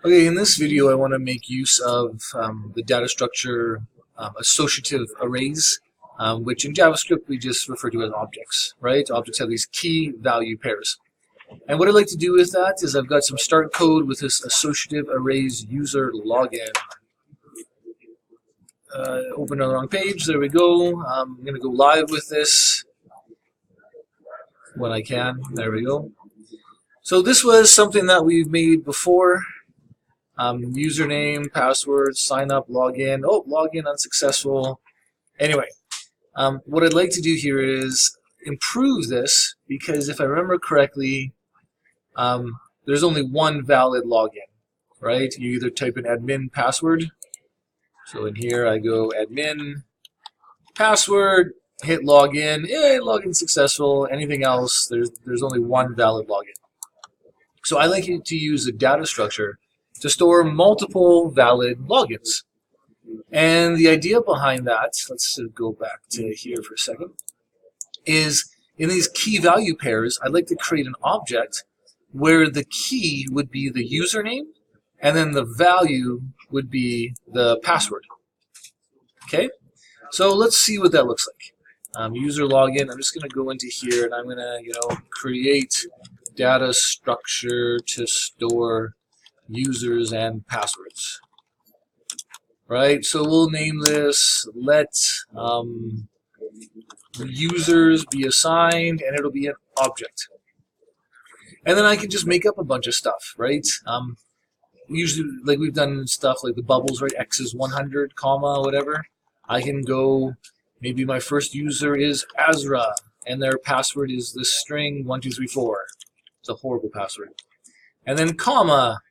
Okay, in this video I want to make use of the data structure associative arrays, which in JavaScript we just refer to as objects, right? Objects have these key value pairs. And what I'd like to do with that is I've got some start code with this associative arrays user login. Open on the wrong page, there we go. I'm going to go live with this when I can. There we go. So this was something that we've made before. Username, password, sign up, login. Oh, login unsuccessful. Anyway, what I'd like to do here is improve this because if I remember correctly, there's only one valid login, right? You either type in admin password. So in here I go admin password, hit login. Hey, login successful. Anything else? There's only one valid login. So I like to use a data structure to store multiple valid logins. And the idea behind that, let's go back to here for a second, is in these key value pairs, I'd like to create an object where the key would be the username and then the value would be the password. Okay, so let's see what that looks like. User login, I'm just going to go into here and I'm going to, create data structure to store users and passwords. Right, so we'll name this let users be assigned, and it'll be an object. And then I can just make up a bunch of stuff, right? Usually, like we've done stuff like the bubbles, right? X is 100, comma, whatever. I can go, maybe my first user is Azra, and their password is this string 1234. It's a horrible password. And then comma.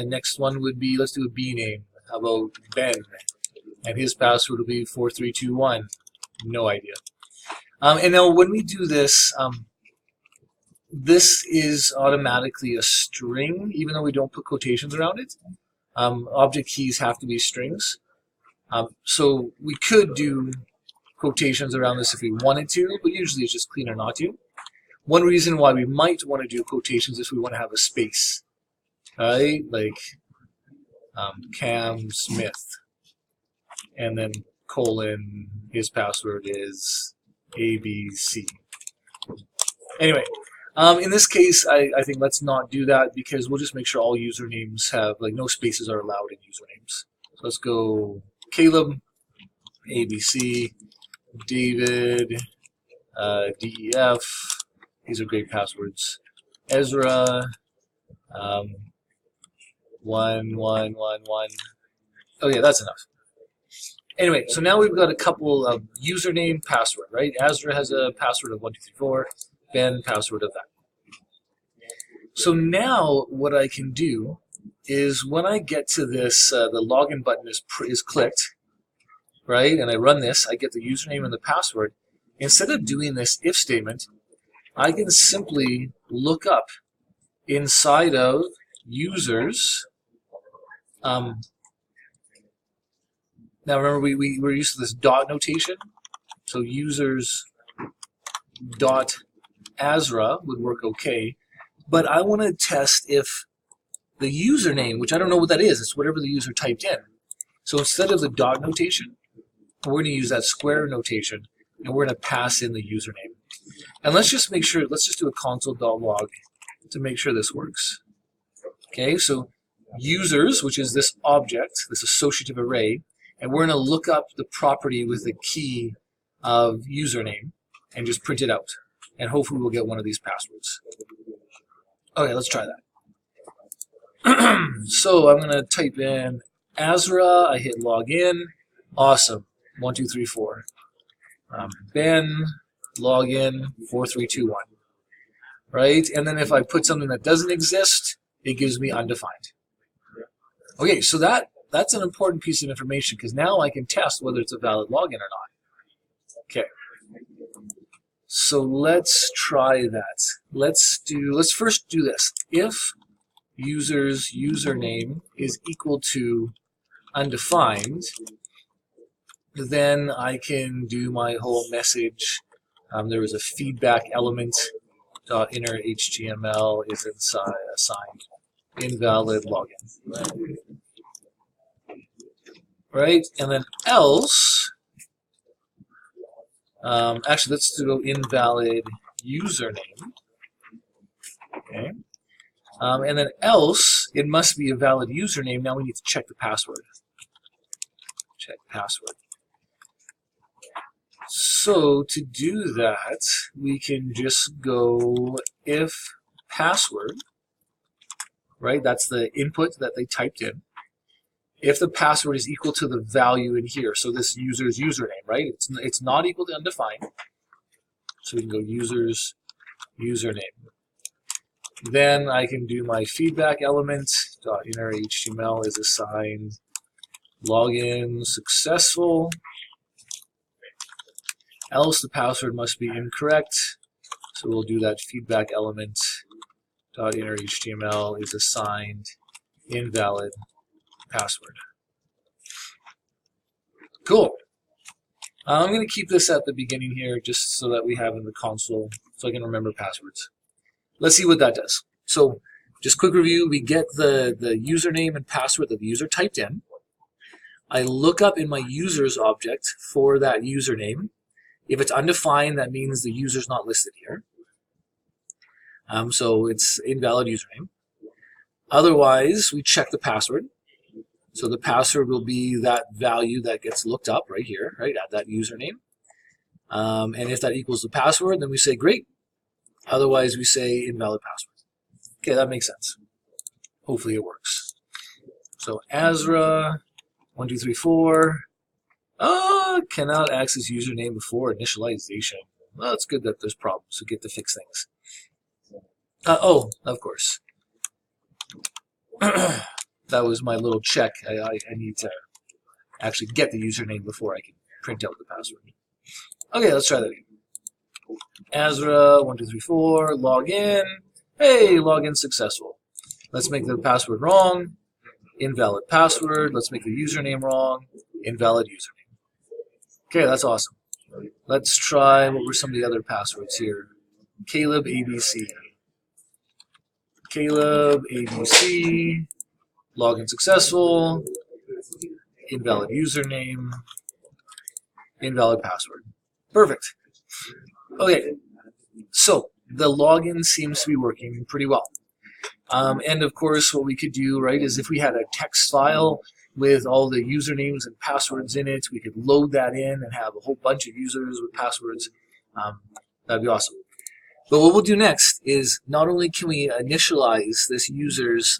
Next one would be, let's do a B name. How about Ben? And his password will be 4321. No idea. And now when we do this, this is automatically a string, even though we don't put quotations around it. Object keys have to be strings. So we could do quotations around this if we wanted to, but usually it's just cleaner not to. One reason why we might want to do quotations is if we want to have a space. Right, like Cam Smith, and then colon, his password is ABC. Anyway, in this case, I think let's not do that because we'll just make sure all usernames have, like, no spaces are allowed in usernames. So let's go Caleb, ABC, David, DEF, these are great passwords, Ezra, 1111. Oh yeah, that's enough. Anyway, so now we've got a couple of username, password, right? Azra has a password of 1234, Ben password of that. So now what I can do is when I get to this, the login button is clicked, right? And I run this, I get the username and the password. Instead of doing this if statement, I can simply look up inside of users. Now remember we were used to this dot notation, so users dot Azra would work okay, but I want to test if the username, which I don't know what that is, it's whatever the user typed in. So instead of the dot notation, we're going to use that square notation, and we're going to pass in the username. And let's just make sure, let's just do a console.log to make sure this works. Okay, so users, which is this object, this associative array, and we're going to look up the property with the key of username and just print it out. And hopefully we'll get one of these passwords. Okay, let's try that. So I'm going to type in Azra, I hit login, awesome, 1234. Ben, login, 4321. Right, and then if I put something that doesn't exist, it gives me undefined. Okay, so that's an important piece of information because now I can test whether it's a valid login or not. Okay. So let's try that. Let's first do this. If user's username is equal to undefined, then I can do my whole message. There was a feedback element. .inner HTML is assigned invalid login. Right? And then else, actually, let's go invalid username. Okay. And then else, it must be a valid username. Now we need to check the password. Check password. So to do that, we can just go if password, right? That's the input that they typed in. If the password is equal to the value in here, so this user's username, right? It's not equal to undefined. So we can go user's username. Then I can do my feedback element dot inner HTML is assigned login successful. Else the password must be incorrect. So we'll do that feedback element dot inner HTML is assigned invalid password. Cool. I'm going to keep this at the beginning here just so that we have in the console so I can remember passwords. Let's see what that does. So just quick review, we get the username and password that the user typed in. I look up in my users object for that username. If it's undefined, that means the user's not listed here. So it's invalid username. Otherwise, we check the password. So the password will be that value that gets looked up right here, right, at that username. And if that equals the password, then we say great. Otherwise, we say invalid password. Okay, that makes sense. Hopefully it works. So Azra, 1234, cannot access username before initialization. Well, it's good that there's problems, so get to fix things. Oh, of course. That was my little check. I need to actually get the username before I can print out the password. Okay, let's try that again. Azra 1234 log in. Hey, login successful. Let's make the password wrong. Invalid password. Let's make the username wrong. Invalid username. Okay, that's awesome. Let's try, what were some of the other passwords here? Caleb ABC. Caleb ABC. Login successful. Invalid username. Invalid password. Perfect. Okay, so the login seems to be working pretty well. And of course, what we could do, right, is if we had a text file with all the usernames and passwords in it, we could load that in and have a whole bunch of users with passwords. That'd be awesome. But what we'll do next is not only can we initialize this users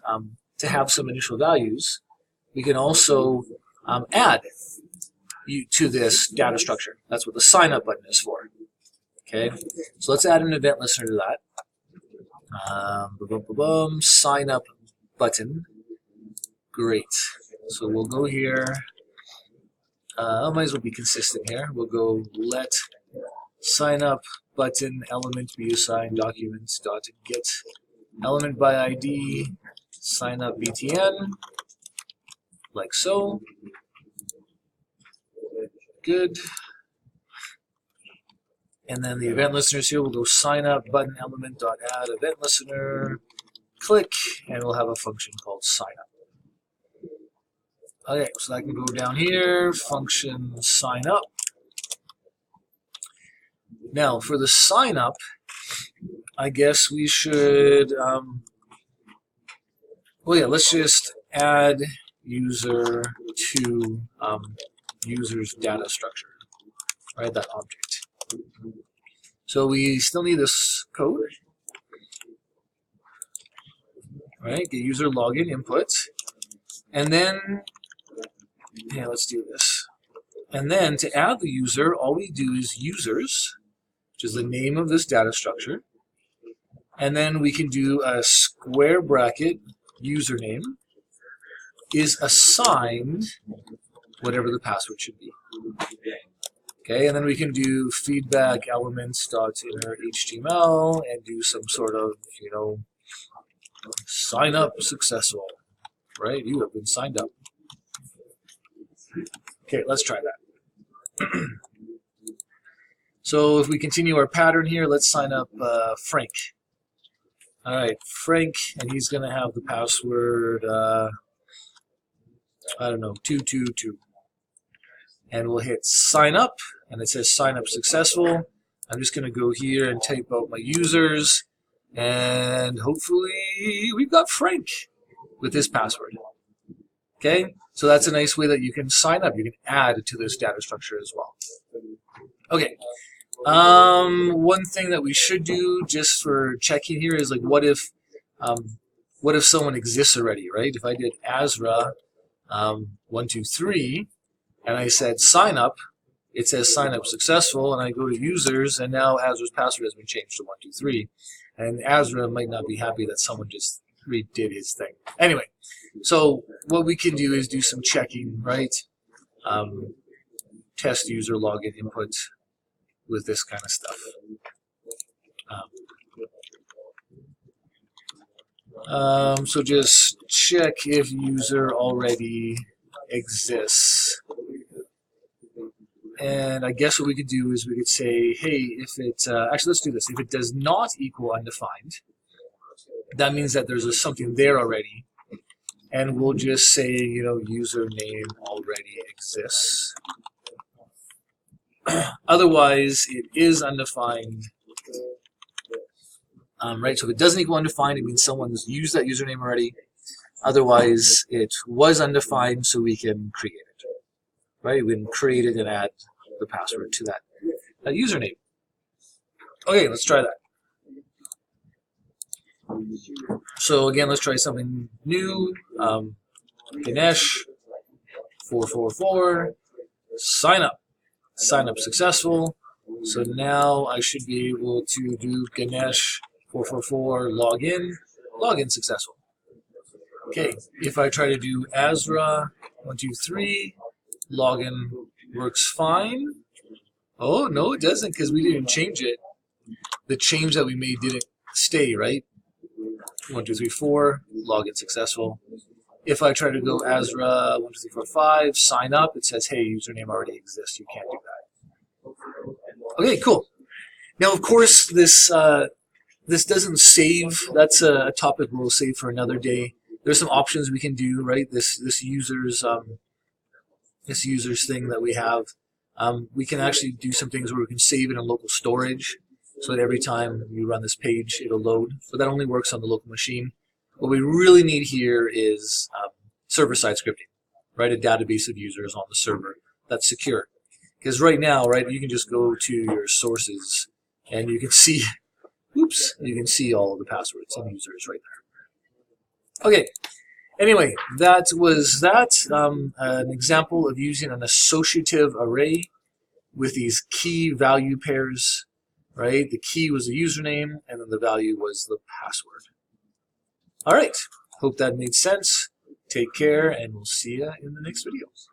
to have some initial values, we can also add to this data structure. That's what the sign up button is for. Okay, so let's add an event listener to that. Sign up button. Great. So we'll go here. I might as well be consistent here. We'll go let sign up button element be assigned documents dot get element by ID sign up btn like so. Good. And then the event listeners here will go sign up button element dot add event listener, click, and we'll have a function called sign up. Okay, so I can go down here, function sign up. Now for the sign up, I guess we should, well yeah, let's just add user to user's data structure, right, that object. So we still need this code, right? Get user login input, and then, yeah, let's do this. And then to add the user, all we do is users, which is the name of this data structure, and then we can do a square bracket username is assigned whatever the password should be. Okay, and then we can do feedback elements dot inner HTML and do some sort of, you know, sign up successful, right? You have been signed up. Okay, let's try that. So if we continue our pattern here, let's sign up Frank. All right, Frank, and he's going to have the password, I don't know, 222. And we'll hit sign up, and it says sign up successful. I'm just going to go here and type out my users, and hopefully we've got Frank with his password. Okay, so that's a nice way that you can sign up. You can add to this data structure as well. Okay, one thing that we should do just for checking here is like, what if someone exists already, right? If I did Azra 123 and I said sign up, it says sign up successful, and I go to users, and now Azra's password has been changed to 123, and Azra might not be happy that someone just redid his thing. Anyway, so what we can do is do some checking, right? Test user login input with this kind of stuff. So just check if user already exists. And I guess what we could do is we could say, hey, if it, actually let's do this. If it does not equal undefined, that means that there's something there already. And we'll just say, you know, username already exists. Otherwise, it is undefined. Right, so if it doesn't equal undefined, it means someone's used that username already. Otherwise, it was undefined, so we can create it. Right, we can create it and add the password to that username. Okay, let's try that. So again, let's try something new. Ganesh 444, sign up. Sign up successful. So now I should be able to do Ganesh 444 login successful. Okay, if I try to do Azra 123, login works fine. Oh, no, it doesn't, because we didn't change it. The change that we made didn't stay, right? 1, 2, 3, 4, login successful. If I try to go Azra 1, 2, 3, 4, 5, sign up, it says, hey, username already exists. You can't do that. Okay, cool. Now, of course, this doesn't save. That's a topic we'll save for another day. There's some options we can do, right? This user's thing that we have. We can actually do some things where we can save it in local storage, so that every time you run this page, it'll load. But that only works on the local machine. What we really need here is server-side scripting, right? A database of users on the server that's secure. Because right now, right, you can just go to your sources and you can see, oops, you can see all of the passwords and users right there. Okay, anyway, that was that. An example of using an associative array with these key value pairs, right? The key was the username, and then the value was the password. All right, hope that made sense. Take care, and we'll see you in the next videos.